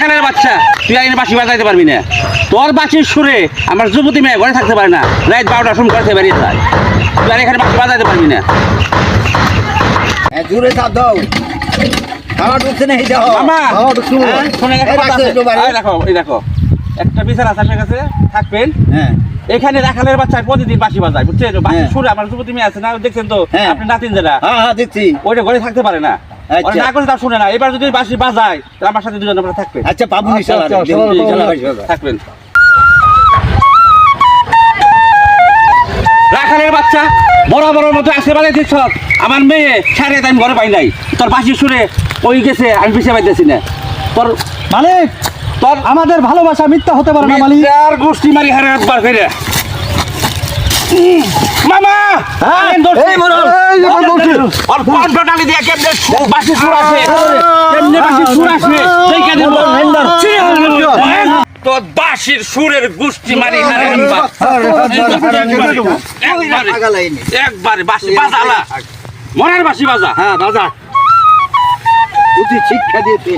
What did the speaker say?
রাখালের বাচ্চা তুই আইনে বাঁশি বাজাইতে পারবি না। তোর বাঁশির সুরে আমার যুবতী মেয়ে ঘরে থাকতে পারে না, রাত 12টার সময় ঘরে থেকে বেরিয়ে যায়। তুই আর এখানে বাঁশি বাজাইতে পারবি না। জোরে চাপ দাও, আমার ঢুকছে না। মামা শোনে দেখো, এই দেখো একটা বিচার আছে আপনার কাছে, থাকবেন। হ্যাঁ এখানে রাখালের বাচ্চা প্রতিদিন বাঁশি বাজায়, বুঝছেন? বাঁশির সুরে আমার যুবতী মেয়ে আছে না, দেখছেন তো আপনি নাতিন যেটা, হ্যাঁ দেখছি, ওইটা ঘরে থাকতে পারে না। না করে তা শুনে না। এবার যদি বাঁশি বাজায় তাহলে আমার সাথে দুজন আমরা থাকবেন। আচ্ছা বাবু থাকবেন। রাখালের বাচ্চা বরাবরের মতো আসে বাজাই দিচ্ছ। আমার মেয়ে সাড়ে আমি ঘরে পাই নাই, তোর বাঁশির সুরে ওই গেছে, আমি পিছিয়ে পাইতেছি না। তোর মালিক, তোর আমাদের ভালোবাসা মিথ্যা হতে পারে না মালিক। আর গোষ্ঠী মারি হারে একবার ফেরে মামা তোর বাঁশির সুরের গোষ্ঠী মারি হারে একবারে বাঁশি বাজালা, মনের বাঁশি বাজা। হ্যাঁ বাজা, শিক্ষা দিয়ে